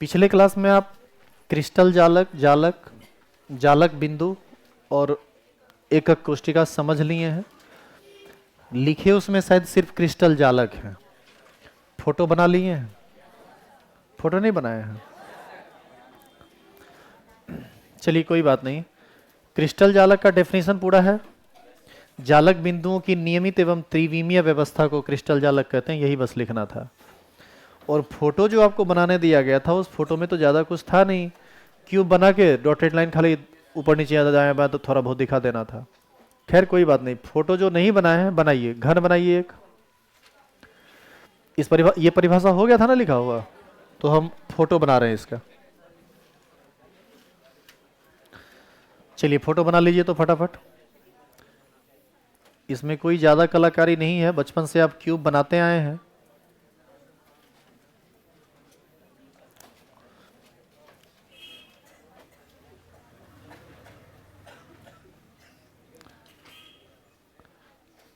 पिछले क्लास में आप क्रिस्टल जालक, जालक, जालक बिंदु और एकक कोष्ठिका समझ लिए हैं। लिखे उसमें शायद सिर्फ क्रिस्टल जालक है। फोटो बना लिए हैं? फोटो नहीं बनाए हैं? चलिए कोई बात नहीं। क्रिस्टल जालक का डेफिनेशन पूरा है। जालक बिंदुओं की नियमित एवं त्रिविमीय व्यवस्था को क्रिस्टल जालक कहते हैं, यही बस लिखना था। और फोटो जो आपको बनाने दिया गया था, उस फोटो में तो ज़्यादा कुछ था नहीं। क्यूब बना के डॉटेड लाइन खाली ऊपर नीचे आता जाए बात तो थोड़ा बहुत दिखा देना था। खैर कोई बात नहीं, फोटो जो नहीं बनाए हैं बनाइए, घन बनाइए एक। ये परिभाषा हो गया था ना लिखा हुआ, तो हम फोटो बना रहे हैं इसका। चलिए फोटो बना लीजिए तो फटाफट। इसमें कोई ज़्यादा कलाकारी नहीं है, बचपन से आप क्यूब बनाते आए हैं।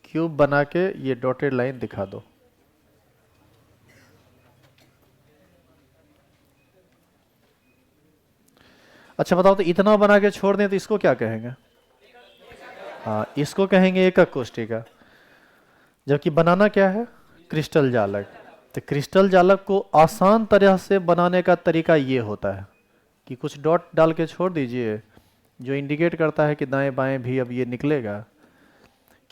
क्यूब बना के ये डॉटेड लाइन दिखा दो। अच्छा बताओ, तो इतना बना के छोड़ दें तो इसको क्या कहेंगे? हाँ, इसको कहेंगे एकक कोष्ठिका। जबकि बनाना क्या है? क्रिस्टल जालक। तो क्रिस्टल जालक को आसान तरह से बनाने का तरीका ये होता है कि कुछ डॉट डाल के छोड़ दीजिए, जो इंडिकेट करता है कि दाएं बाएं भी अब ये निकलेगा,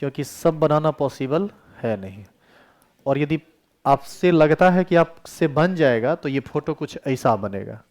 क्योंकि सब बनाना पॉसिबल है नहीं। और यदि आपसे लगता है कि आपसे बन जाएगा तो ये फोटो कुछ ऐसा बनेगा।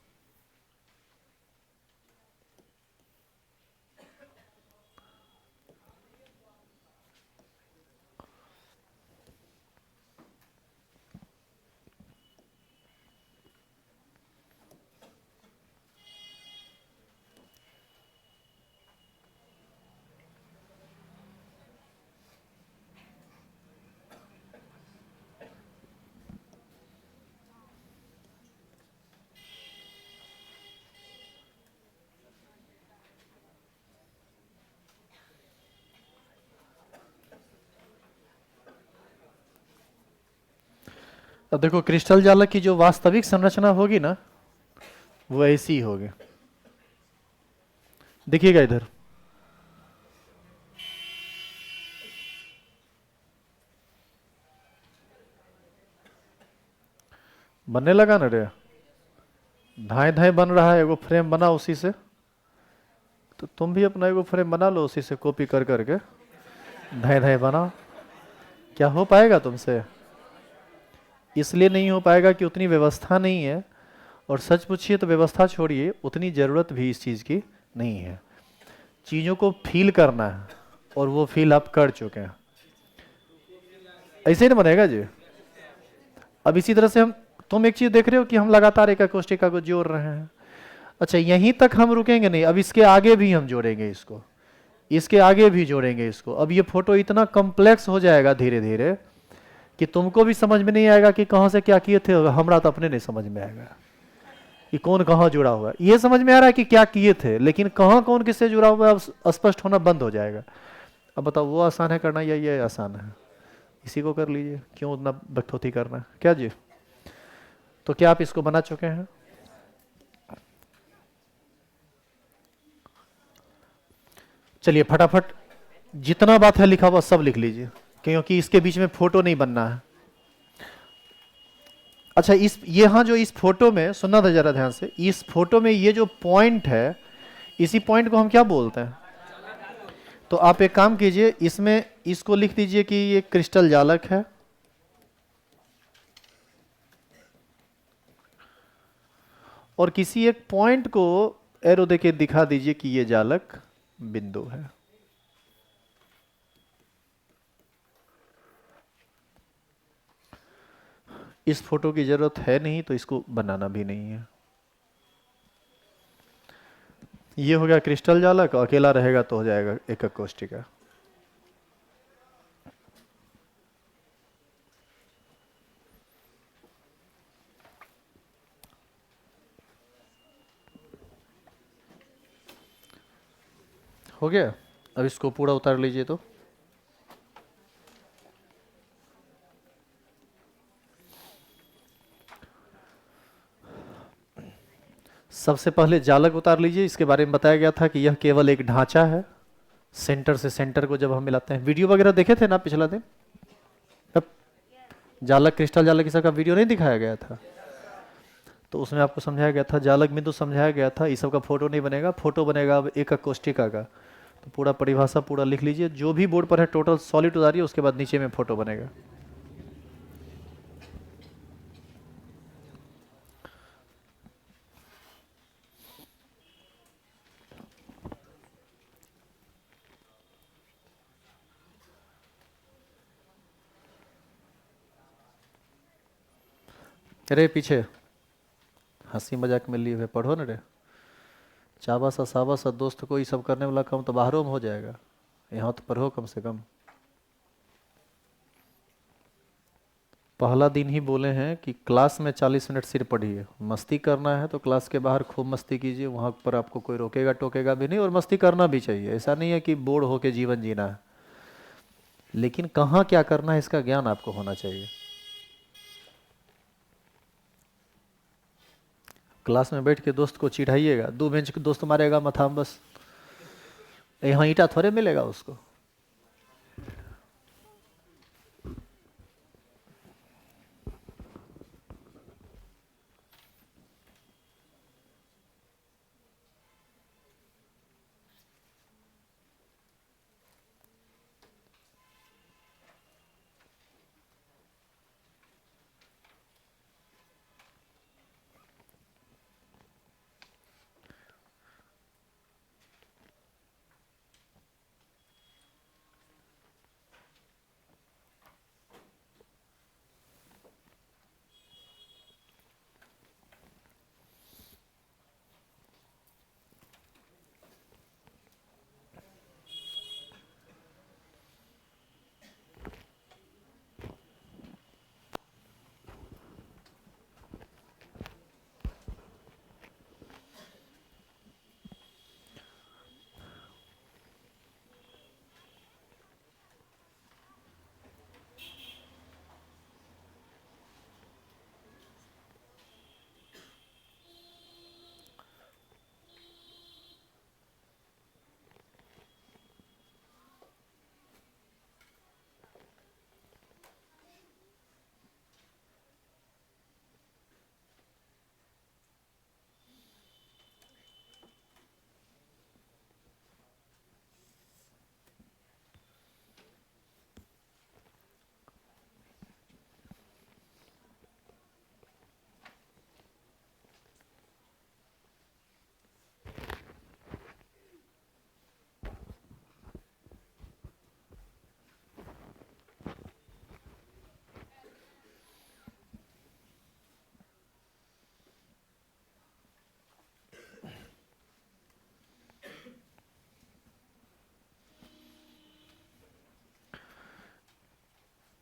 अब देखो, क्रिस्टल जालक की जो वास्तविक संरचना होगी ना, वो ऐसी ही होगी। देखिएगा इधर, बनने लगा ना रे, धाए धाए बन रहा है। एगो फ्रेम बना उसी से, तो तुम भी अपना एगो फ्रेम बना लो, उसी से कॉपी कर करके धाए धाए बनाओ। क्या हो पाएगा तुमसे? इसलिए नहीं हो पाएगा कि उतनी व्यवस्था नहीं है। और सच पूछिए तो व्यवस्था छोड़िए, उतनी ज़रूरत भी इस चीज़ की नहीं है। चीज़ों को फील करना है, और वो फील आप कर चुके हैं। ऐसे ही ना बनेगा जी। अब इसी तरह से तुम एक चीज़ देख रहे हो कि हम लगातार एक कोष्ठिका को जोड़ रहे हैं। अच्छा, यहीं तक हम रुकेंगे नहीं, अब इसके आगे भी हम जोड़ेंगे इसको, इसके आगे भी जोड़ेंगे इसको। अब ये फोटो इतना कॉम्प्लेक्स हो जाएगा धीरे धीरे कि तुमको भी समझ में नहीं आएगा कि कहाँ से क्या किए थे। हमरा तो अपने नहीं समझ में आएगा कि कौन कहाँ जुड़ा हुआ है। ये समझ में आ रहा है कि क्या किए थे, लेकिन कहाँ कौन किससे जुड़ा हुआ है अब स्पष्ट होना बंद हो जाएगा। अब बताओ, वो आसान है करना या ये आसान है? इसी को कर लीजिए, क्यों उतना बकथोती करना है, क्या जी? तो क्या आप इसको बना चुके हैं? चलिए फटाफट जितना बात है लिखा हुआ सब लिख लीजिए, क्योंकि इसके बीच में फोटो नहीं बनना है। अच्छा, इस यहाँ जो इस फोटो में सुनना था जरा ध्यान से, इस फोटो में ये जो पॉइंट है, इसी पॉइंट को हम क्या बोलते हैं? तो आप एक काम कीजिए, इसमें इसको लिख दीजिए कि ये क्रिस्टल जालक है, और किसी एक पॉइंट को एरो देके दिखा दीजिए कि ये जालक बिंदु है। इस फोटो की जरूरत है नहीं, तो इसको बनाना भी नहीं है। ये हो गया क्रिस्टल जालक, अकेला रहेगा तो हो जाएगा एकक कोष्ठिका। हो गया। अब इसको पूरा उतार लीजिए तो। सबसे पहले जालक उतार लीजिए। इसके बारे में बताया गया था कि यह केवल एक ढांचा है। सेंटर से सेंटर को जब हम मिलाते हैं, वीडियो वगैरह देखे थे ना पिछला दिन, तब जालक क्रिस्टल जालक इस सब का वीडियो नहीं दिखाया गया था? तो उसमें आपको समझाया गया था, जालक बिंदु समझाया गया था। इस सब का फोटो नहीं बनेगा, फोटो बनेगा अब एक कोष्टिका का। तो पूरा परिभाषा पूरा लिख लीजिए, जो भी बोर्ड पर है टोटल सॉलिड उतारिए, उसके बाद नीचे में फोटो बनेगा। अरे पीछे हंसी मजाक में लिए हुए पढ़ो ना रे। चाबा सा दोस्त को ये सब करने वाला काम तो बाहरों में हो जाएगा, यहाँ तो पढ़ो कम से कम। पहला दिन ही बोले हैं कि क्लास में 40 मिनट सिर्फ पढ़िए, मस्ती करना है तो क्लास के बाहर खूब मस्ती कीजिए, वहाँ पर आपको कोई रोकेगा टोकेगा भी नहीं, और मस्ती करना भी चाहिए। ऐसा नहीं है कि बोर होके जीवन जीना है, लेकिन कहाँ क्या करना है इसका ज्ञान आपको होना चाहिए। क्लास में बैठ के दोस्त को चिढ़ाइएगा, 2 बेंच के दोस्त मारेगा मथा में बस, यहाँ ईंटा थोड़े मिलेगा उसको।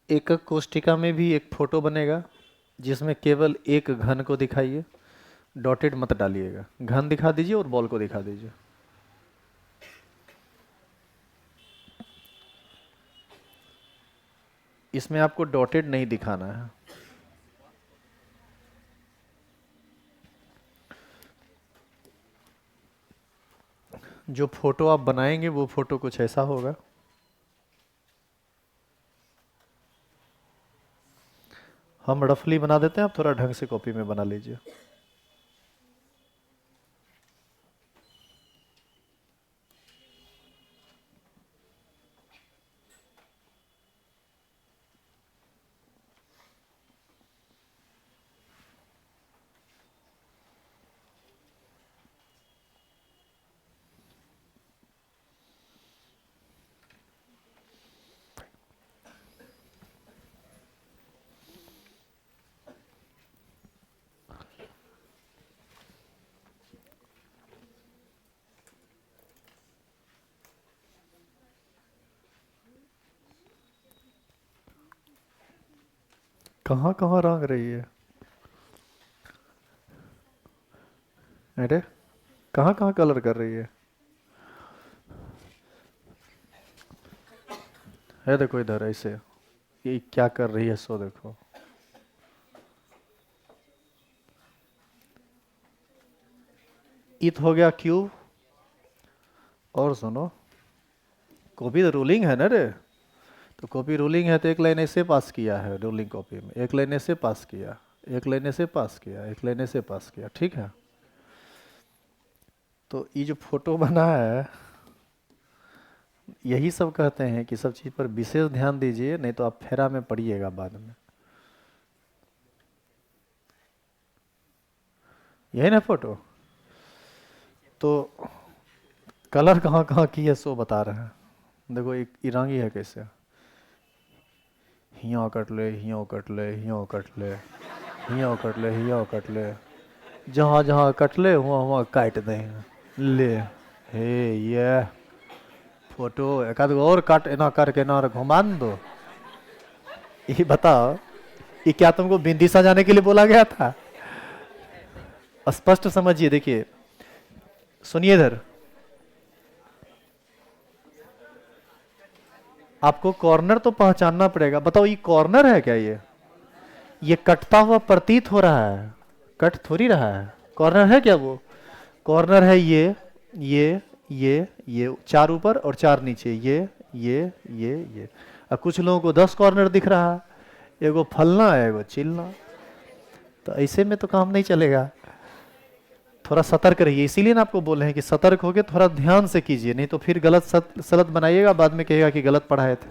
एकक कोष्टिका में भी एक फोटो बनेगा, जिसमें केवल एक घन को दिखाइए, डॉटेड मत डालिएगा। घन दिखा दीजिए और बॉल को दिखा दीजिए। इसमें आपको डॉटेड नहीं दिखाना है। जो फोटो आप बनाएंगे वो फोटो कुछ ऐसा होगा। हम रफली बना देते हैं, आप थोड़ा ढंग से कॉपी में बना लीजिए। कहाँ कहाँ रंग रही है? अरे कहाँ कहाँ कलर कर रही है देखो इधर ऐसे, ये क्या कर रही है सो देखो। इत हो गया क्यूब। और सुनो, कॉपी तो रूलिंग है ना रे, तो कॉपी रूलिंग है तो एक लाइन ऐसे पास किया है रूलिंग कॉपी में, एक लाइन ऐसे पास किया, एक लाइन ऐसे पास किया, एक लाइन ऐसे पास किया, ठीक है। तो ये जो फोटो बना है, यही सब कहते हैं कि सब चीज़ पर विशेष ध्यान दीजिए, नहीं तो आप फेरा में पड़िएगा बाद में। यही ना फोटो, तो कलर कहाँ कहाँ की है सो बता रहे हैं। देखो एक ईरानी है कैसे, हियाँ कट ले, हियाँ कट ले, हियाँ कट ले, हियाँ कट ले, हियाँ कट ले, जहाँ जहाँ कट ले वहाँ वहाँ काट दें ले। हे ये फोटो एक आध गो और काट एना करके ना घुमान दो। ये बताओ, ये क्या तुमको बिंदी सजाने के लिए बोला गया था? स्पष्ट समझिए, देखिए सुनिए इधर, आपको कॉर्नर तो पहचानना पड़ेगा। बताओ ये कॉर्नर है क्या? ये कटता हुआ प्रतीत हो रहा है, कट थोड़ी रहा है। कॉर्नर है क्या वो? कॉर्नर है ये ये चार ऊपर और चार नीचे, ये। अब कुछ लोगों को 10 कॉर्नर दिख रहा है, एगो फलना है एगो चिलना, तो ऐसे में तो काम नहीं चलेगा। थोड़ा सतर्क रहिए, इसीलिए ना आपको बोल रहे हैं कि सतर्क होके थोड़ा ध्यान से कीजिए, नहीं तो फिर गलत सलत बनाइएगा, बाद में कहेगा कि गलत पढ़ाए थे।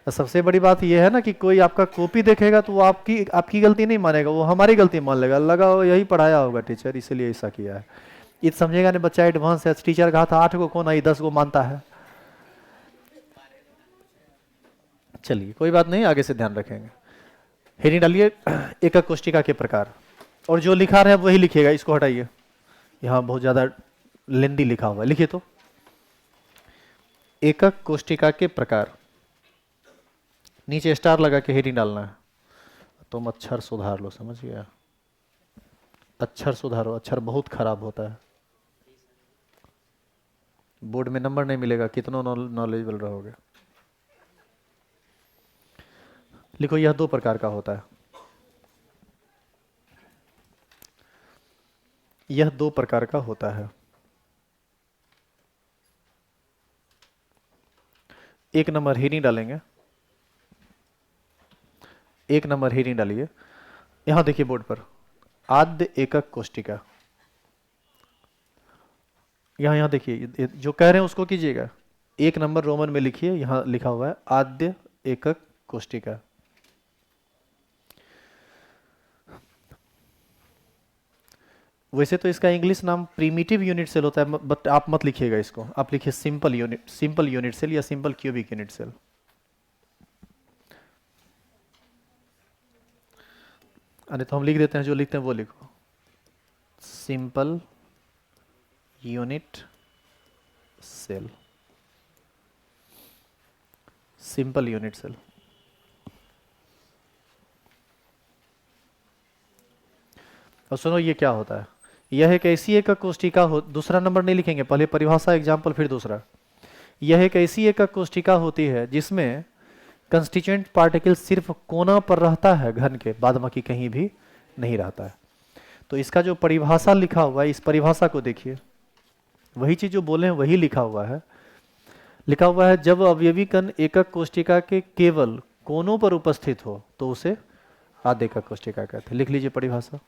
और सबसे बड़ी बात यह है ना कि कोई आपका कॉपी देखेगा तो वो आपकी आपकी गलती नहीं मानेगा, वो हमारी गलती मान लेगा, लगा हो यही पढ़ाया होगा टीचर इसलिए ऐसा किया है। ये समझेगा नहीं बच्चा एडवांस है, टीचर कहा था 8 को कौन आई 10 को मानता है। चलिए कोई बात नहीं, आगे से ध्यान रखेंगे। हेडिंग डालिए एकक कोष्टिका के प्रकार, और जो लिखा रहे हैं वही लिखिएगा, इसको हटाइए, यहाँ बहुत ज्यादा लेंदी लिखा हुआ है, लिखिए तो एकक कोष्टिका के प्रकार, नीचे स्टार लगा के हेडिंग डालना है। तुम अक्षर सुधार लो, समझ गया? अक्षर सुधारो, अक्षर बहुत खराब होता है, बोर्ड में नंबर नहीं मिलेगा कितना नॉलेजेबल रहोगे। लिखो यह 2 प्रकार का होता है, यह 2 प्रकार का होता है। एक नंबर हेडिंग डालेंगे, एक नंबर हेडिंग डालिए, यहां देखिए बोर्ड पर आद्य एकक कोष्टिका, यहां यहां देखिए जो कह रहे हैं उसको कीजिएगा। एक नंबर रोमन में लिखिए, यहां लिखा हुआ है आद्य एकक कोष्टिका। वैसे तो इसका इंग्लिश नाम प्रीमिटिव यूनिट सेल होता है, बट आप मत लिखिएगा इसको, आप लिखिए सिंपल यूनिट सेल या सिंपल क्यूबिक यूनिट सेल। अरे तो हम लिख देते हैं, जो लिखते हैं वो लिखो, simple unit cell, simple unit cell. और सुनो ये क्या होता है, यह एक ऐसी एकक कोष्टिका हो, दूसरा नंबर नहीं लिखेंगे, पहले परिभाषा एग्जाम्पल फिर दूसरा। यह एक ऐसी एकक कोष्टिका होती है जिसमें कंस्टिट्यूएंट पार्टिकल सिर्फ कोना पर रहता है घन के, बाद बाकी कहीं भी नहीं रहता है। तो इसका जो परिभाषा लिखा हुआ है, इस परिभाषा को देखिए, वही चीज जो बोले हैं वही लिखा हुआ है। लिखा हुआ है जब अवयवी कण एकक कोष्टिका के केवल कोनों पर उपस्थित हो तो उसे आद्य एकक कोष्टिका कहते हैं। लिख लीजिए परिभाषा।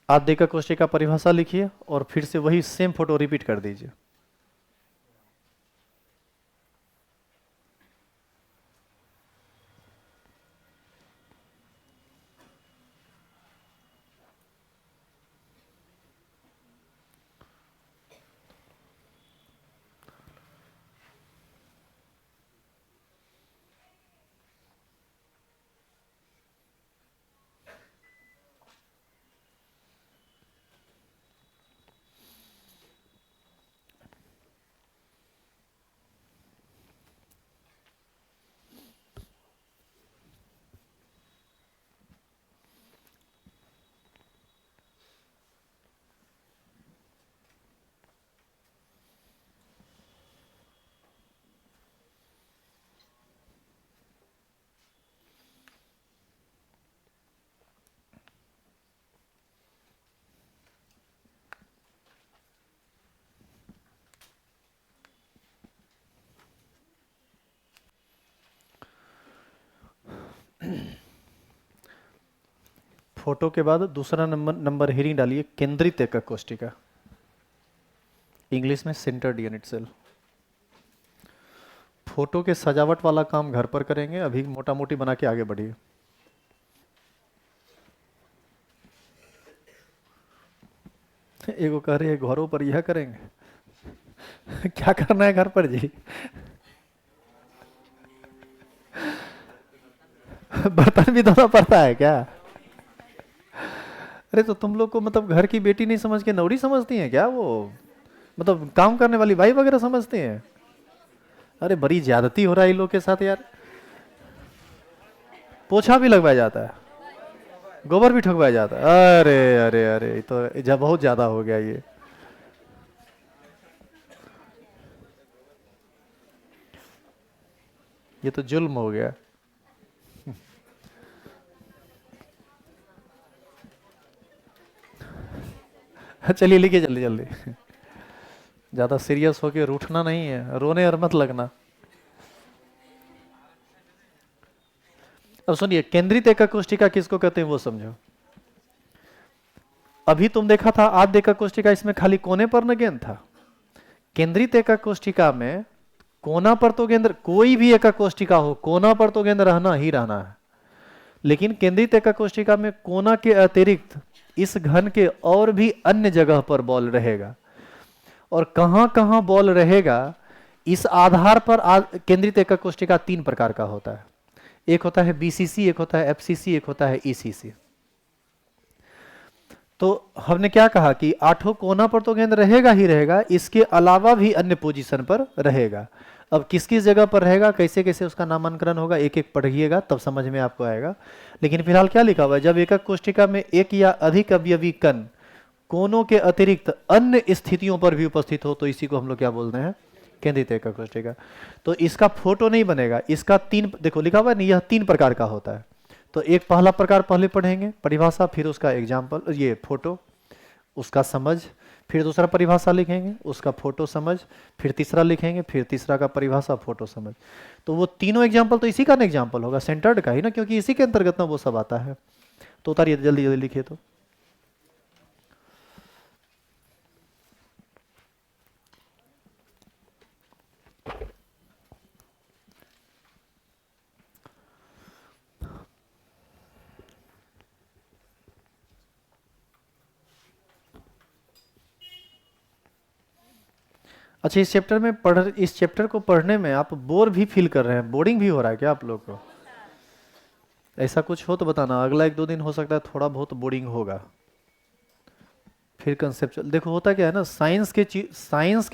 आद्य एकक कोष्टिका परिभाषा लिखिए और फिर से वही सेम फोटो रिपीट कर दीजिए। फोटो के बाद दूसरा नंबर हेडिंग डालिए केंद्रित एकक कोष्टिका, इंग्लिश में सेंटर्ड यूनिट सेल। फोटो के सजावट वाला काम घर पर करेंगे, अभी मोटा मोटी बना के आगे बढ़िए। एगो कह रहे हैं घरों पर यह करेंगे क्या करना है घर पर जी बर्तन भी धोना पड़ता है क्या? अरे तो तुम लोग को मतलब घर की बेटी नहीं समझ के नौरी समझती हैं क्या? वो मतलब काम करने वाली भाई वगैरह समझते हैं? अरे बड़ी ज्यादती हो रहा है इन लोग के साथ यार। पोछा भी लगवाया जाता है, गोबर भी ठोकवाया जाता है। अरे अरे अरे ये तो जब बहुत ज्यादा हो गया ये तो जुल्म हो गया। चलिए लिखिए जल्दी जल्दी, ज्यादा सीरियस होके रूठना नहीं है, रोने और मत लगना। अब सुनिए, केंद्रित एकक कोष्टिका किसको कहते हैं वो समझो। अभी तुम देखा था आद्य एकक कोष्टिका, इसमें खाली कोने पर न गेंद था। केंद्रित एकक कोष्टिका में कोना पर तो गेंद, कोई भी एकक कोष्टिका हो कोना पर तो गेंद रहना ही रहना है, लेकिन केंद्रित एकक कोष्टिका में कोना के अतिरिक्त इस घन के और भी अन्य जगह पर बॉल रहेगा। और कहां कहां बॉल रहेगा इस आधार पर केंद्रित एकक कोष्टिका तीन प्रकार का होता है। एक होता है बीसीसी, एक होता है एफसीसी, एक होता है ईसीसी। तो हमने क्या कहा कि आठों कोना पर तो गेंद रहेगा ही रहेगा, इसके अलावा भी अन्य पोजीशन पर रहेगा। अब किस किस जगह पर रहेगा, कैसे कैसे उसका नामांकन होगा, एक एक पढ़िएगा तब समझ में आपको आएगा। लेकिन फिलहाल क्या लिखा हुआ है, जब एकक कोष्टिका में एक या अधिक अवयवी कण कोनों के अतिरिक्त अन्य स्थितियों पर भी उपस्थित हो तो इसी को हम लोग क्या बोलते हैं, केंद्रित एकक कोष्टिका। तो इसका फोटो नहीं बनेगा, इसका तीन, देखो लिखा हुआ है नहीं, यह तीन प्रकार का होता है। तो एक पहला प्रकार पहले पढ़ेंगे परिभाषा, फिर उसका एग्जाम्पल ये फोटो, उसका समझ, फिर दूसरा परिभाषा लिखेंगे उसका फोटो समझ, फिर तीसरा लिखेंगे, फिर तीसरा का परिभाषा फोटो समझ। तो वो तीनों एग्जाम्पल तो इसी का ना एग्जाम्पल होगा, सेंटर्ड का ही ना, क्योंकि इसी के अंतर्गत ना वो सब आता है। तो उतारिए जल्दी जल्दी लिखिए। तो अच्छा, इस चैप्टर को पढ़ने में आप बोर भी फील कर रहे हैं, बोरिंग भी हो रहा है क्या आप लोग को? ऐसा कुछ हो तो बताना, अगला एक दो दिन हो सकता है थोड़ा बहुत बोरिंग होगा। फिर कंसेप्चुअल देखो होता क्या है ना, साइंस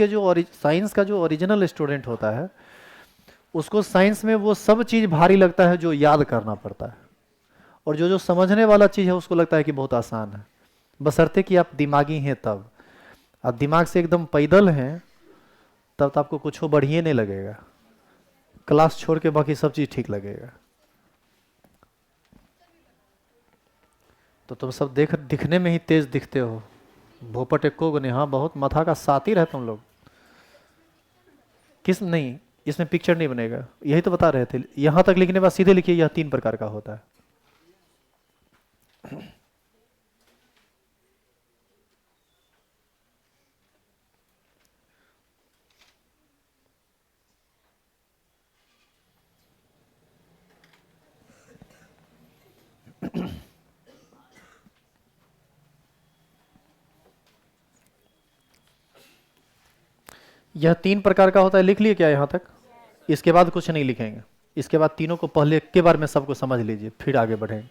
का जो ओरिजिनल स्टूडेंट होता है उसको साइंस में वो सब चीज भारी लगता है जो याद करना पड़ता है, और जो जो समझने वाला चीज है उसको लगता है कि बहुत आसान है, बशर्ते कि आप दिमागी हैं। तब आप दिमाग से एकदम पैदल हैं तब तो आपको कुछ बढ़िया नहीं लगेगा, क्लास छोड़ के बाकी सब चीज ठीक लगेगा। तो तुम सब दिखने में ही तेज दिखते हो, भोपट एक्को गुने, हाँ बहुत मथा का सातिर है तुम लोग। किस नहीं, इसमें पिक्चर नहीं बनेगा, यही तो बता रहे थे। यहां तक लिखने के बाद सीधे लिखिए यह तीन प्रकार का होता है। यह तीन प्रकार का होता है, लिख लिए क्या यहां तक? इसके बाद कुछ नहीं लिखेंगे, इसके बाद तीनों को पहले के बार में सबको समझ लीजिए फिर आगे बढ़ेंगे,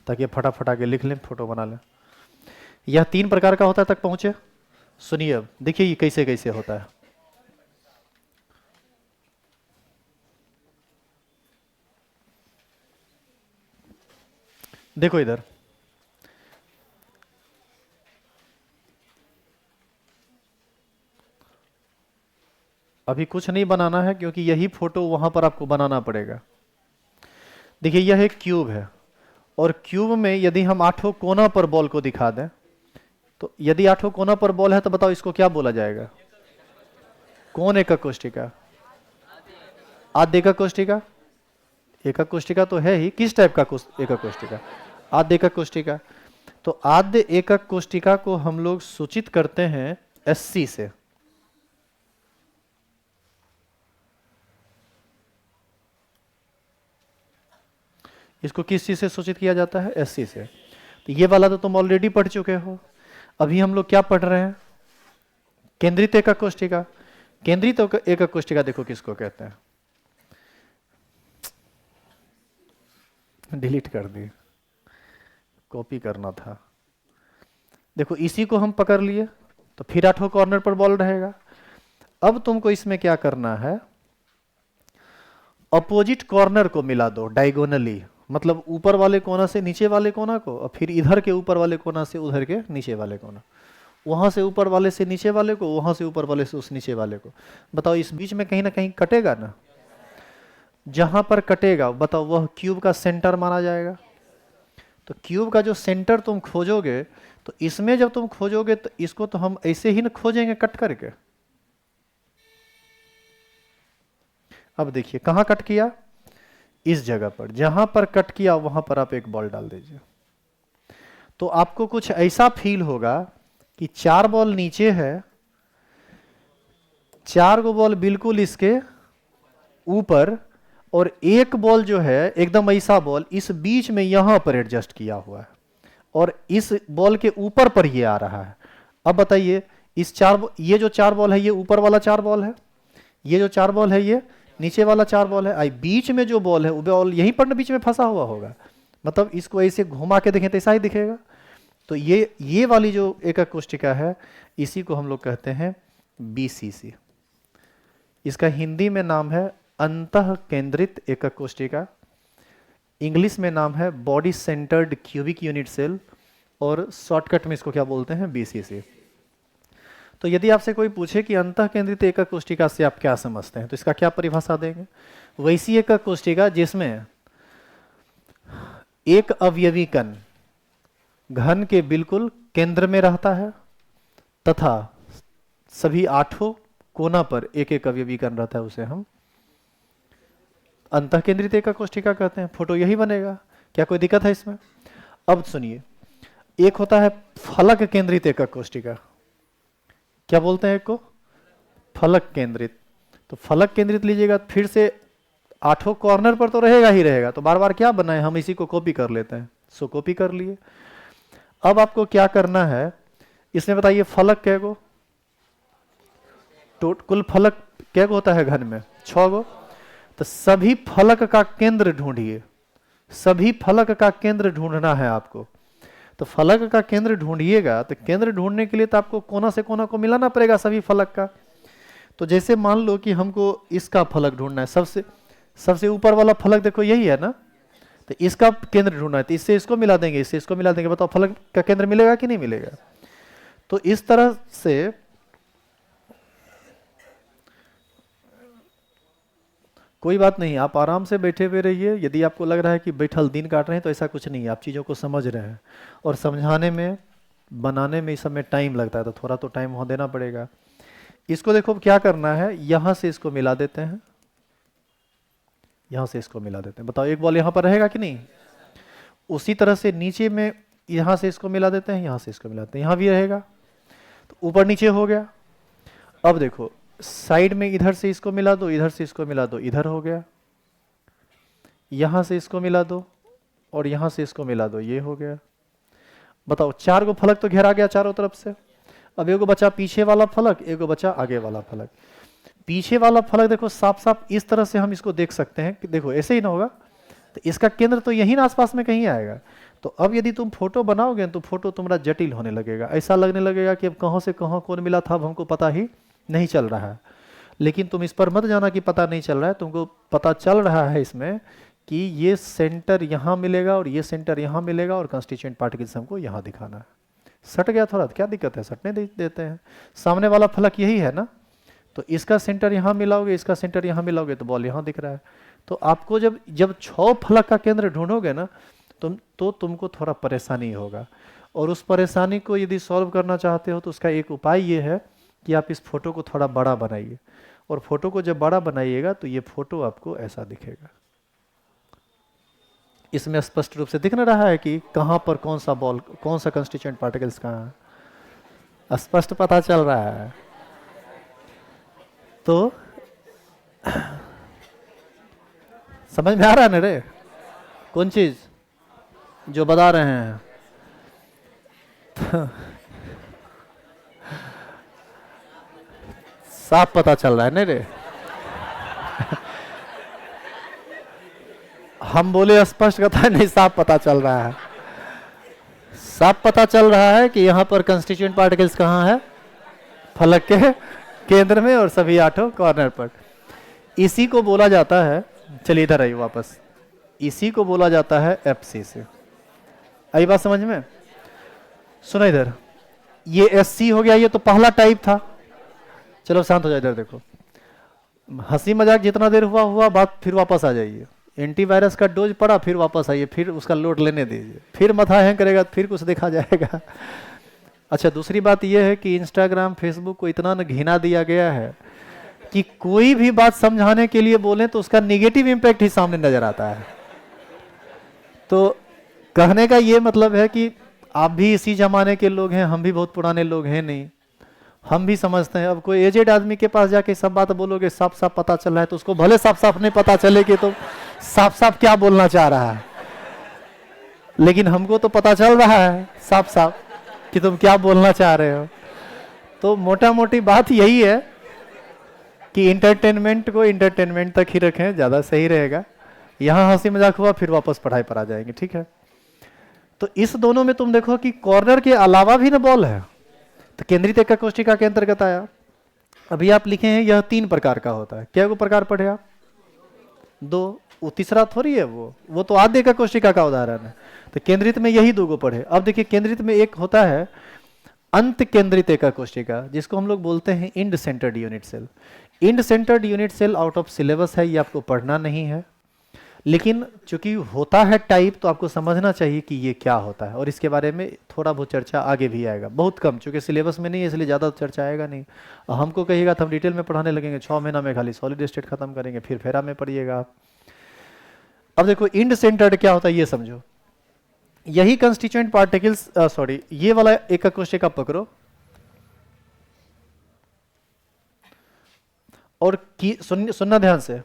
ताकि फटाफट आगे लिख लें, फोटो बना लें। यह तीन प्रकार का होता है, तक पहुंचे? सुनिए अब देखिए ये कैसे कैसे होता है। देखो इधर, अभी कुछ नहीं बनाना है क्योंकि यही फोटो वहां पर आपको बनाना पड़ेगा। देखिए यह एक क्यूब है, और क्यूब में यदि हम आठों कोना पर बॉल को दिखा दें, तो यदि आठों कोना पर बॉल है तो बताओ इसको क्या बोला जाएगा? कौन एकक कोष्टिका? आद्य एकक कोष्टिका। एकक कोष्टिका तो है ही, किस टाइप का एकक कोष्टिका? आद्य एकक कोष्टिका। तो आद्य एकक कोष्टिका को हम लोग सूचित करते हैं SC से। इसको किस चीज से सूचित किया जाता है? SC से। तो ये वाला तो तुम ऑलरेडी पढ़ चुके हो। अभी हम लोग क्या पढ़ रहे हैं? केंद्रित एकक कोष्टिका। केंद्रित एकक कोष्टिका देखो किसको कहते हैं, डिलीट कर दी, कॉपी करना था। देखो इसी को हम पकड़ लिए तो फिर 8 कॉर्नर पर बॉल रहेगा। अब तुमको इसमें क्या करना है, अपोजिट कॉर्नर को मिला दो डायगोनली, मतलब ऊपर वाले कोना से नीचे वाले कोना को, और फिर इधर के ऊपर वाले कोना से उधर के नीचे वाले कोना, वहां से ऊपर वाले से नीचे वाले को, वहां से ऊपर वाले से उस नीचे वाले को। बताओ इस बीच में कहीं ना कहीं कटेगा ना? जहां पर कटेगा बताओ वह क्यूब का सेंटर माना जाएगा। तो क्यूब का जो सेंटर तुम खोजोगे, तो इसमें जब तुम खोजोगे तो इसको तो हम ऐसे ही ना खोजेंगे कट करके। अब देखिए कहां कट किया, इस जगह पर। जहां पर कट किया वहां पर आप एक बॉल डाल दीजिए, तो आपको कुछ ऐसा फील होगा कि 4 बॉल नीचे है, 4 गो बॉल बिल्कुल इसके ऊपर, और एक बॉल जो है एकदम ऐसा बॉल इस बीच में यहां पर एडजस्ट किया हुआ है, और इस बॉल के ऊपर पर ये आ रहा है। अब बताइए इस ये जो 4 बॉल है ये ऊपर वाला 4 बॉल है, ये जो 4 बॉल है ये नीचे वाला 4 बॉल है। आई बीच में जो बॉल है वो बॉल यहीं पर बीच में फंसा हुआ होगा, मतलब इसको ऐसे घुमा के देखें तो ऐसा ही दिखेगा। तो ये वाली जो एकक कोष्टिका है इसी को हम लोग कहते हैं BCC। इसका हिंदी में नाम है अंतः केंद्रित एकक कोष्टिका, इंग्लिश में नाम है body centred cubic unit cell, और शॉर्टकट में इसको क्या बोलते हैं? BCC। तो यदि आपसे कोई पूछे कि अंतः केंद्रित एकक कोष्टिका से आप क्या समझते हैं, तो इसका क्या परिभाषा देंगे? वैसी एकक कोष्टिका जिसमें एक अवयवी कण घन के बिल्कुल केंद्र में रहता है, तथा सभी 8 कोना पर एक एक अवयवी कण रहता है, उसे हम अंतः केंद्रित एकक कोष्टिका कहते हैं। फोटो यही बनेगा, क्या कोई दिक्कत है इसमें? अब सुनिए, एक होता है फलक केंद्रित एकक कोष्टिका। क्या बोलते हैं एक को? फलक केंद्रित। तो फलक केंद्रित लीजिएगा, फिर से 8 कॉर्नर पर तो रहेगा ही रहेगा, तो बार बार क्या बनाए, हम इसी को कॉपी कर लेते हैं। सो कॉपी कर लिए। अब आपको क्या करना है, इसमें बताइए फलक कै गो? कुल फलक कै गो होता है घन में? 6 गो। तो सभी फलक का केंद्र ढूंढिए, सभी फलक का केंद्र ढूंढना है आपको। तो फलक का केंद्र ढूंढिएगा, तो केंद्र ढूंढने के लिए तो आपको कोना से कोना को मिलाना पड़ेगा सभी फलक का। तो जैसे मान लो कि हमको इसका फलक ढूंढना है, सबसे ऊपर वाला फलक देखो यही है ना, तो इसका केंद्र ढूंढना है, तो इससे इसको मिला देंगे, इससे इसको मिला देंगे। बताओ फलक का केंद्र मिलेगा कि नहीं मिलेगा? तो इस तरह से कोई बात नहीं, आप आराम से बैठे हुए रहिए। यदि आपको लग रहा है कि बैठल दिन काट रहे हैं तो ऐसा कुछ नहीं है, आप चीज़ों को समझ रहे हैं, और समझाने में बनाने में इस समय टाइम लगता है, तो थोड़ा तो टाइम वहाँ देना पड़ेगा। इसको देखो क्या करना है, यहाँ से इसको मिला देते हैं, यहाँ से इसको मिला देते हैं। बताओ एक बॉल यहाँ पर रहेगा कि नहीं? उसी तरह से नीचे में यहाँ से इसको मिला देते हैं, यहाँ से इसको मिलाते हैं, यहाँ भी रहेगा। तो ऊपर नीचे हो गया। अब देखो साइड में इधर से इसको मिला दो, इधर से इसको मिला दो, इधर हो गया। यहां से इसको मिला दो और यहां से इसको मिला दो, ये हो गया। बताओ 4 गो फलक तो घेरा गया चारों तरफ से। अब एगो बचा पीछे वाला फलक, एगो बचा आगे वाला फलक। पीछे वाला फलक देखो साफ साफ इस तरह से हम इसको देख सकते हैं कि देखो ऐसे ही ना होगा, तो इसका केंद्र तो यही ना आसपास में कहीं आएगा। तो अब यदि तुम फोटो बनाओगे तो फोटो तुम्हारा जटिल होने लगेगा, ऐसा लगने लगेगा कि अब कहां से कहां कौन मिला था अब हमको पता ही नहीं चल रहा है। लेकिन तुम इस पर मत जाना कि पता नहीं चल रहा है, तुमको पता चल रहा है इसमें कि ये सेंटर यहाँ मिलेगा और ये सेंटर यहाँ मिलेगा, और कंस्टिट्यूएंट पार्टिकल्स हमको यहाँ दिखाना है। सट गया थोड़ा, क्या दिक्कत है, सटने देते हैं। सामने वाला फलक यही है ना, तो इसका सेंटर यहाँ मिलाओगे, इसका सेंटर यहाँ मिलाओगे, तो बॉल यहाँ दिख रहा है। तो आपको जब 6 फलक का केंद्र ढूंढोगे ना, तो तुमको थोड़ा परेशानी होगा। और उस परेशानी को यदि सॉल्व करना चाहते हो तो उसका एक उपाय ये है कि आप इस फोटो को थोड़ा बड़ा बनाइए, और फोटो को जब बड़ा बनाइएगा तो ये फोटो आपको ऐसा दिखेगा। इसमें स्पष्ट रूप से दिख न रहा है कि कहाँ पर कौन सा बॉल, कौन सा कंस्टिट्यूएंट पार्टिकल्स कहाँ है, स्पष्ट पता चल रहा है। तो समझ में आ रहा है ना रे, कौन चीज जो बता रहे हैं? साफ पता चल रहा है ना रे। हम बोले स्पष्ट कथा नहीं, साफ पता चल रहा है। साफ पता चल रहा है कि यहाँ पर कंस्टिट्यूएंट पार्टिकल्स कहाँ है, फलक के केंद्र में और सभी 8 कॉर्नर पर। इसी को बोला जाता है, चलिए इधर आइए वापस, इसी को बोला जाता है एफसीसी। आई बात समझ में? सुनो इधर, ये एससी हो गया, ये तो पहला टाइप था। चलो शांत हो जाए, इधर देखो, हंसी मजाक जितना देर हुआ हुआ, बात फिर वापस आ जाइए। एंटीवायरस का डोज पड़ा, फिर वापस आइए, फिर उसका लोड लेने दीजिए, फिर माथा हैंग करेगा, फिर कुछ देखा जाएगा। अच्छा, दूसरी बात यह है कि इंस्टाग्राम फेसबुक को इतना न घिना दिया गया है कि कोई भी बात समझाने के लिए बोले तो उसका निगेटिव इंपैक्ट ही सामने नजर आता है। तो कहने का ये मतलब है कि आप भी इसी जमाने के लोग हैं, हम भी बहुत पुराने लोग हैं नहीं, हम भी समझते हैं। अब कोई एजेड आदमी के पास जाके सब बात बोलोगे, साफ साफ पता चल रहा है, तो उसको भले साफ साफ नहीं पता चले कि तो साफ साफ क्या बोलना चाह रहा है, लेकिन हमको तो पता चल रहा है साफ साफ कि तुम क्या बोलना चाह रहे हो। तो मोटा मोटी बात यही है कि इंटरटेनमेंट को इंटरटेनमेंट तक ही रखें, ज़्यादा सही रहेगा। यहाँ हंसी मजाक हुआ, फिर वापस पढ़ाई पर आ जाएंगे, ठीक है? तो इस दोनों में तुम देखो कि कॉर्नर के अलावा भी ना बॉल है, तो केंद्रित एका कोशिका के अंतर्गत आया। अभी आप लिखे हैं यह 3 प्रकार का होता है। क्या वो प्रकार पढ़े आप? 2। वो तीसरा थोड़ी है, वो तो आधे का कोशिका का उदाहरण है। तो केंद्रित में यही 2 पढ़े। अब देखिए, केंद्रित में एक होता है अंत केंद्रित एका कोशिका, जिसको हम लोग बोलते हैं end centred unit cell. End centred unit cell out of syllabus है, ये आपको पढ़ना नहीं है, लेकिन चूंकि होता है टाइप तो आपको समझना चाहिए कि ये क्या होता है, और इसके बारे में थोड़ा बहुत चर्चा आगे भी आएगा, बहुत कम, चूंकि सिलेबस में नहीं है इसलिए ज़्यादा चर्चा आएगा नहीं। हमको कहिएगा तो हम डिटेल में पढ़ाने लगेंगे, 6 महीना में खाली सॉलिड स्टेट खत्म करेंगे, फिर फेरा में पढ़िएगा आप। अब देखो, इंड सेंटर्ड क्या होता है ये समझो। यही कंस्टिट्यूएंट पार्टिकल्स, सॉरी, ये वाला एक कोशिका पकड़ो और सुनना ध्यान से,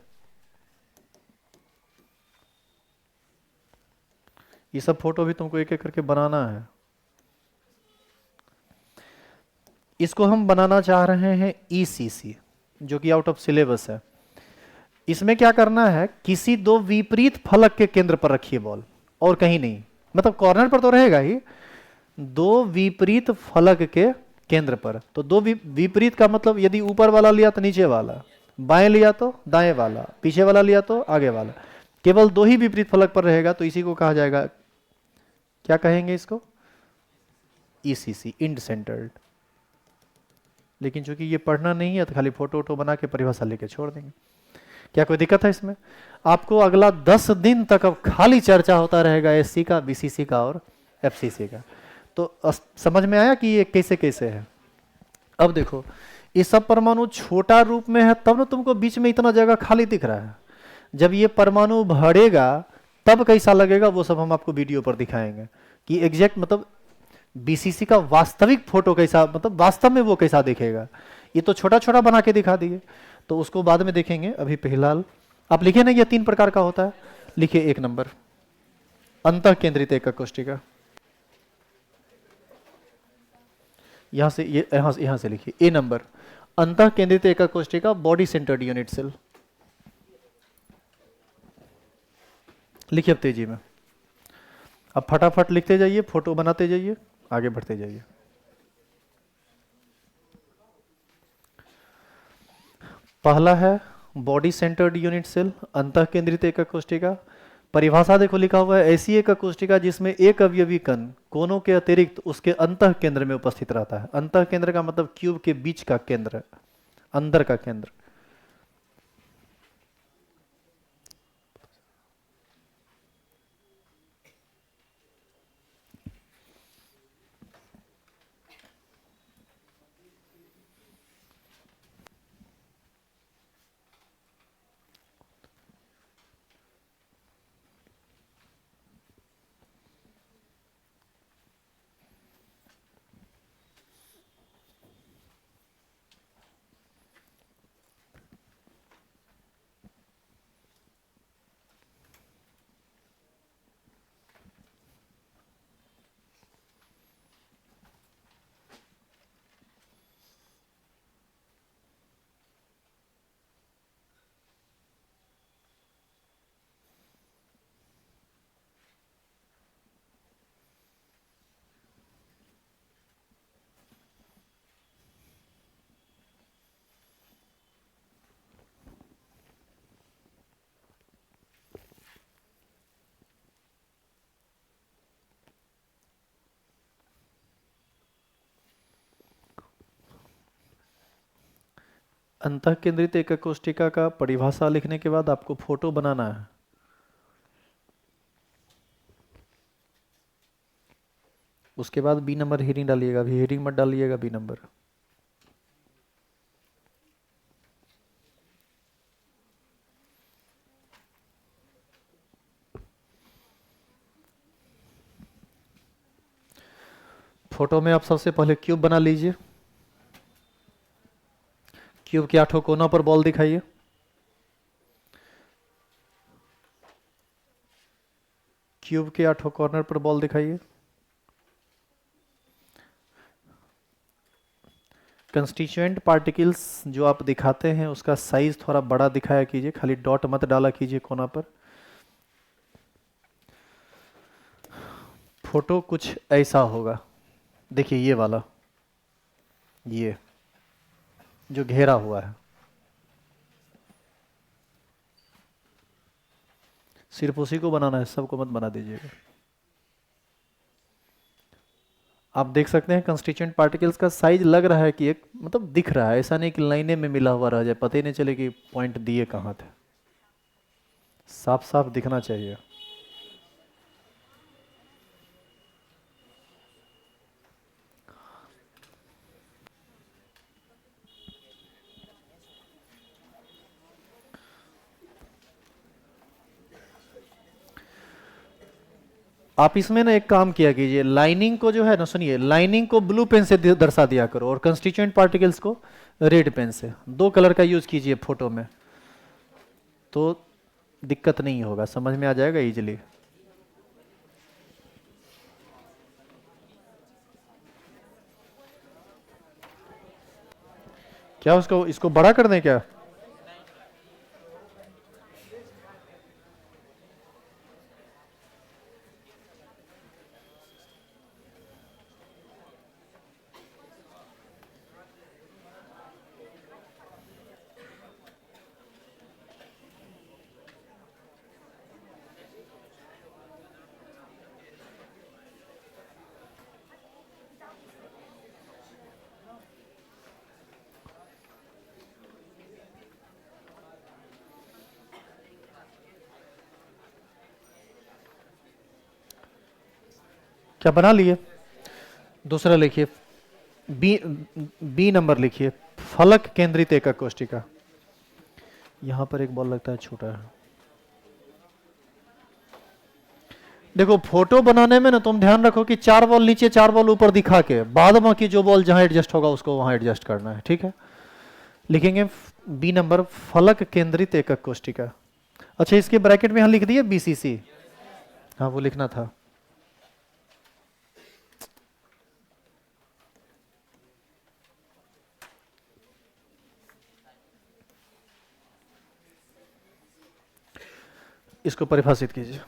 ये सब फोटो भी तुमको एक एक करके बनाना है। इसको हम बनाना चाह रहे हैं ईसीसी, जो कि आउट ऑफ सिलेबस है। इसमें क्या करना है, किसी 2 विपरीत फलक के केंद्र पर रखिए बॉल, और कहीं नहीं, मतलब कॉर्नर पर तो रहेगा ही, 2 विपरीत फलक के केंद्र पर। तो 2 विपरीत का मतलब, यदि ऊपर वाला लिया तो नीचे वाला, बाएं लिया तो दाएं वाला, पीछे वाला लिया तो आगे वाला, केवल 2 ही विपरीत फलक पर रहेगा, तो इसी को कहा जाएगा, क्या कहेंगे इसको? ECC, end centred. लेकिन चूंकि ये पढ़ना नहीं है तो खाली फोटो वोटो बना के परिभाषा लेके छोड़ देंगे। क्या कोई दिक्कत है इसमें? आपको अगला 10 दिन तक अब खाली चर्चा होता रहेगा एससी का, बीसीसी का और एफसीसी का। तो समझ में आया कि ये कैसे कैसे है? अब देखो, ये सब परमाणु छोटा रूप में है, तब ना तुमको बीच में इतना जगह खाली दिख रहा है। जब ये परमाणु बढ़ेगा तब कैसा लगेगा, वो सब हम आपको वीडियो पर दिखाएंगे कि एग्जैक्ट, मतलब बीसीसी का वास्तविक फोटो कैसा, मतलब वास्तव में वो कैसा दिखेगा। ये तो छोटा छोटा बना के दिखा दिए, तो उसको बाद में देखेंगे। अभी फिलहाल आप लिखे ना, ये 3 प्रकार का होता है। लिखिए 1 नंबर, अंतः केंद्रित एका कोशिका। यहां से ये यहां से लिखिए, ए नंबर, अंतः केंद्रित एका कोशिका, बॉडी सेंटर्ड यूनिट सेल। लिखिए अब तेजी में, अब फटाफट लिखते जाइए, फोटो बनाते जाइए, आगे बढ़ते जाइए। पहला है बॉडी सेंटर्ड यूनिट सेल, अंतः केंद्रित एका कोशिका। परिभाषा देखो लिखा हुआ है, ऐसी एक कोशिका जिसमें एक अवयवी कण कोनों के अतिरिक्त उसके अंतः केंद्र में उपस्थित रहता है। अंतः केंद्र का मतलब क्यूब के बीच का केंद्र, अंदर का केंद्र। अंतः केंद्रित एकक कोष्ठिका का परिभाषा लिखने के बाद आपको फोटो बनाना है। उसके बाद बी नंबर हेडिंग डालिएगा, अभी हेडिंग मत डालिएगा, बी नंबर। फोटो में आप सबसे पहले क्यूब बना लीजिए। क्यूब के 8 कोनों पर बॉल दिखाइए। क्यूब के 8 कॉर्नर पर बॉल दिखाइए। कंस्टिट्यूएंट पार्टिकल्स जो आप दिखाते हैं उसका साइज थोड़ा बड़ा दिखाया कीजिए, खाली डॉट मत डाला कीजिए कोना पर। फोटो कुछ ऐसा होगा, देखिए ये वाला, ये जो घेरा हुआ है, सिर्फ उसी को बनाना है, सबको मत बना दीजिएगा। आप देख सकते हैं कंस्टिट्यूएंट पार्टिकल्स का साइज लग रहा है कि एक मतलब दिख रहा है, ऐसा नहीं कि लाइने में मिला हुआ रह जाए, पता ही नहीं चले कि पॉइंट दिए कहाँ थे। साफ साफ दिखना चाहिए। आप इसमें ना एक काम किया कीजिए, लाइनिंग को जो है ना, सुनिए, लाइनिंग को ब्लू पेन से दर्शा दिया करो और कंस्टिट्यूएंट पार्टिकल्स को रेड पेन से। दो कलर का यूज कीजिए फोटो में, तो दिक्कत नहीं होगा, समझ में आ जाएगा इजीली। क्या उसको इसको बड़ा कर दें क्या? क्या बना लिए? दूसरा लिखिए, बी, बी नंबर लिखिए, फलक केंद्रित एकक कोष्ठिका। यहां पर एक बॉल लगता है छोटा है। देखो फोटो बनाने में ना तुम ध्यान रखो कि 4 बॉल नीचे 4 बॉल ऊपर दिखा के बाद में की जो बॉल जहां एडजस्ट होगा उसको वहां एडजस्ट करना है, ठीक है। लिखेंगे बी नंबर, फलक केंद्रित एकक कोष्ठिका। अच्छा, इसके ब्रैकेट में यहां लिख दिए बीसीसी, हाँ वो लिखना था। इसको परिभाषित कीजिए।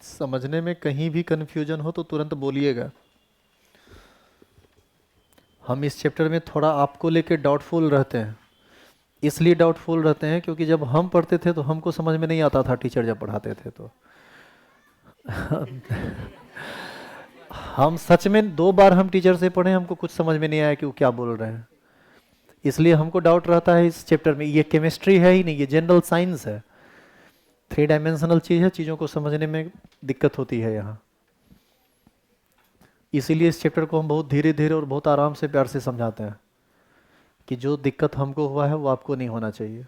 समझने में कहीं भी कंफ्यूजन हो तो तुरंत बोलिएगा। हम इस चैप्टर में थोड़ा आपको लेके डाउटफुल रहते हैं, इसलिए डाउटफुल रहते हैं क्योंकि जब हम पढ़ते थे तो हमको समझ में नहीं आता था, टीचर जब पढ़ाते थे तो हम सच में 2 बार हम टीचर से पढ़े, हमको कुछ समझ में नहीं आया कि वो क्या बोल रहे हैं, इसलिए हमको डाउट रहता है इस चैप्टर में। ये केमिस्ट्री है ही नहीं, ये जनरल साइंस है, 3 डायमेंशनल चीज़ है, चीज़ों को समझने में दिक्कत होती है यहाँ। इसीलिए इस चैप्टर को हम बहुत धीरे धीरे और बहुत आराम से प्यार से समझाते हैं कि जो दिक्कत हमको हुआ है वो आपको नहीं होना चाहिए।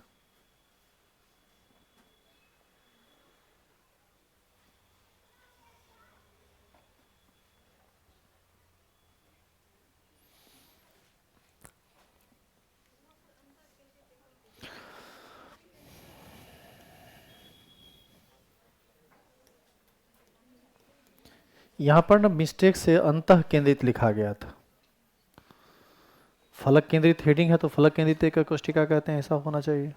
यहाँ पर ना मिस्टेक से अंतः केंद्रित लिखा गया था। फलक केंद्रित हेडिंग है तो फलक केंद्रित एक कोष्ठिका कहते हैं, ऐसा होना चाहिए।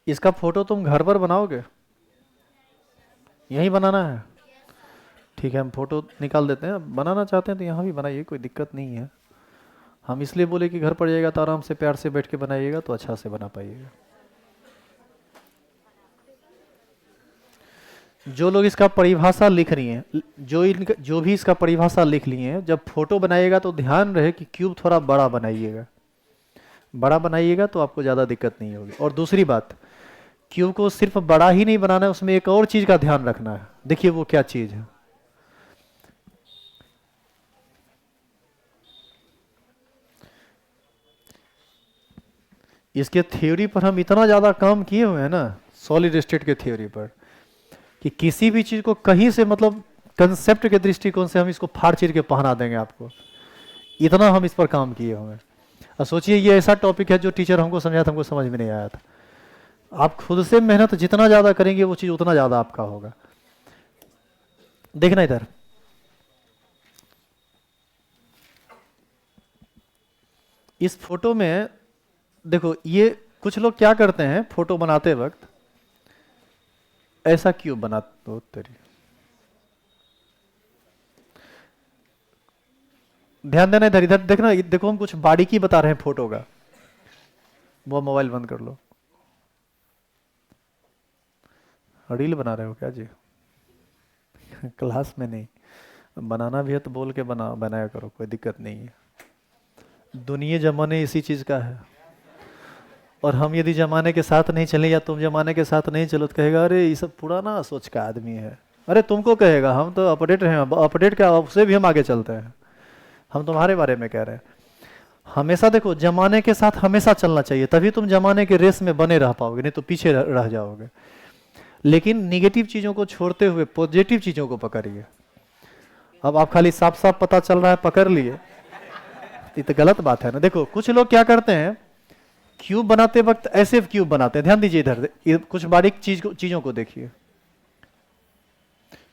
इसका फोटो तुम घर पर बनाओगे? यहीं बनाना है? ठीक है, हम फोटो निकाल देते हैं। बनाना चाहते हैं तो यहाँ भी बनाइए, कोई दिक्कत नहीं है। हम इसलिए बोले कि घर पर जाइएगा तो आराम से प्यार से बैठ के बनाइएगा तो अच्छा से बना पाइएगा। जो लोग इसका परिभाषा लिख रही हैं, जो भी इसका परिभाषा लिख लिए हैं, जब फोटो बनाइएगा तो ध्यान रहे कि क्यूब थोड़ा बड़ा बनाइएगा। बड़ा बनाइएगा तो आपको ज़्यादा दिक्कत नहीं होगी। और दूसरी बात, क्यूब को सिर्फ बड़ा ही नहीं बनाना है, उसमें एक और चीज़ का ध्यान रखना है। देखिए वो क्या चीज़ है। इसके थ्योरी पर हम इतना ज़्यादा काम किए हुए हैं ना, सॉलिड स्टेट के थ्योरी पर, कि किसी भी चीज़ को कहीं से मतलब कंसेप्ट के दृष्टिकोण से हम इसको फाड़ चीर के पहना देंगे आपको। इतना हम इस पर काम किए हुए हैं। अब सोचिए ये ऐसा टॉपिक है जो टीचर हमको समझाया था, हमको समझ में नहीं आया था। आप खुद से मेहनत जितना ज़्यादा करेंगे वो चीज़ उतना ज़्यादा आपका होगा। देखना इधर, इस फोटो में देखो, ये कुछ लोग क्या करते हैं फोटो बनाते वक्त, ऐसा क्यों बनाते हो तेरी। ध्यान देना इधर, इधर देखना, देखो हम कुछ बारीकी बता रहे हैं फोटो का। वो मोबाइल बंद कर लो। रील बना रहे हो क्या जी? क्लास में नहीं, बनाना भी है तो बोल के बनाया करो, कोई दिक्कत नहीं है। दुनिया जमाने इसी चीज का है। और हम यदि जमाने के साथ नहीं चले या तुम जमाने के साथ नहीं चलो तो कहेगा अरे ये सब पुराना सोच का आदमी है। अरे तुमको कहेगा, हम तो अपडेट हैं, अपडेट क्या, उससे भी हम आगे चलते हैं। हम तुम्हारे बारे में कह रहे हैं। हमेशा देखो, जमाने के साथ हमेशा चलना चाहिए, तभी तुम जमाने के रेस में बने रह पाओगे, नहीं तो पीछे रह जाओगे। लेकिन निगेटिव चीज़ों को छोड़ते हुए पॉजिटिव चीज़ों को पकड़िए। अब आप खाली साफ साफ पता चल रहा है पकड़ लिए, ये तो गलत बात है ना। देखो कुछ लोग क्या करते हैं, क्यूब बनाते वक्त ऐसे क्यूब बनाते हैं। ध्यान दीजिए इधर, कुछ बारीक चीज़ों को देखिए।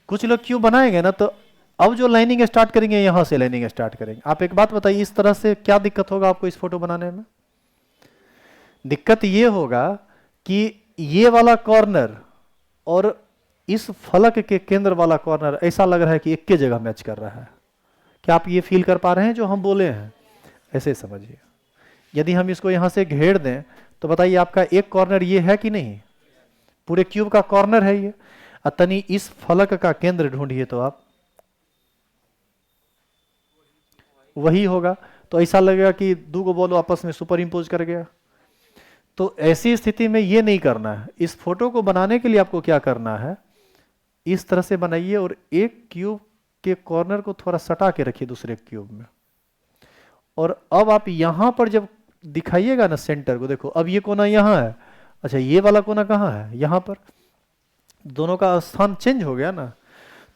कुछ लोग क्यूब बनाएंगे ना, तो अब जो लाइनिंग स्टार्ट करेंगे यहां से लाइनिंग स्टार्ट करेंगे। आप एक बात बताइए, इस तरह से क्या दिक्कत होगा आपको इस फोटो बनाने में? दिक्कत ये होगा कि ये वाला कॉर्नर और इस फलक के केंद्र वाला कॉर्नर ऐसा लग रहा है कि एक के जगह मैच कर रहा है। क्या आप ये फील कर पा रहे हैं जो हम बोले हैं? ऐसे समझिए। यदि हम इसको यहां से घेर दें तो बताइए आपका एक कॉर्नर ये है कि नहीं? पूरे क्यूब का कॉर्नर है ये। तनी इस फलक का केंद्र ढूंढिए तो आप, वही होगा। तो ऐसा लगेगा कि दो गो बॉल आपस में सुपर इम्पोज कर गया। तो ऐसी स्थिति में ये नहीं करना है। इस फोटो को बनाने के लिए आपको क्या करना है, इस तरह से बनाइए और एक क्यूब के कॉर्नर को थोड़ा सटा के रखिए दूसरे क्यूब में। और अब आप यहां पर जब दिखाइएगा ना सेंटर को, देखो अब ये कोना यहां है, अच्छा ये वाला कोना कहां है? यहां पर। दोनों का स्थान चेंज हो गया ना।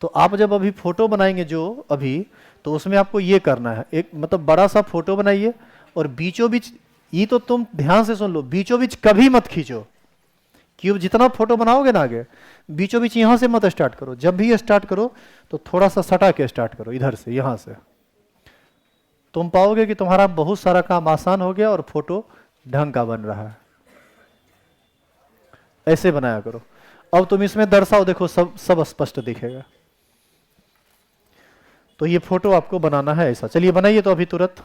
तो आप जब अभी फोटो बनाएंगे जो अभी, तो उसमें आपको ये करना है, एक मतलब बड़ा सा फोटो बनाइए और बीचों बीच, ये तो तुम ध्यान से सुन लो, बीचों बीच कभी मत खींचो। क्यूब जितना फोटो बनाओगे ना आगे, बीचों बीच यहां से मत स्टार्ट करो। जब भी स्टार्ट करो तो थोड़ा सा सटा के स्टार्ट करो, इधर से, यहां से। तुम पाओगे कि तुम्हारा बहुत सारा काम आसान हो गया और फोटो ढंग का बन रहा है। ऐसे बनाया करो। अब तुम इसमें दर्शाओ, देखो सब स्पष्ट दिखेगा। तो ये फोटो आपको बनाना है ऐसा। चलिए बनाइए तो अभी तुरंत।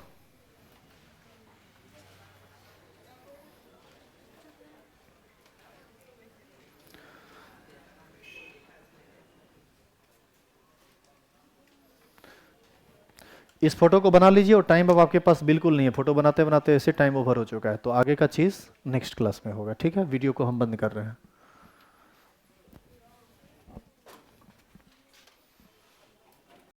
इस फोटो को बना लीजिए और टाइम अब आपके पास बिल्कुल नहीं है। फोटो बनाते बनाते ऐसे टाइम ओवर हो चुका है, तो आगे का चीज़ नेक्स्ट क्लास में होगा। ठीक है, वीडियो को हम बंद कर रहे हैं।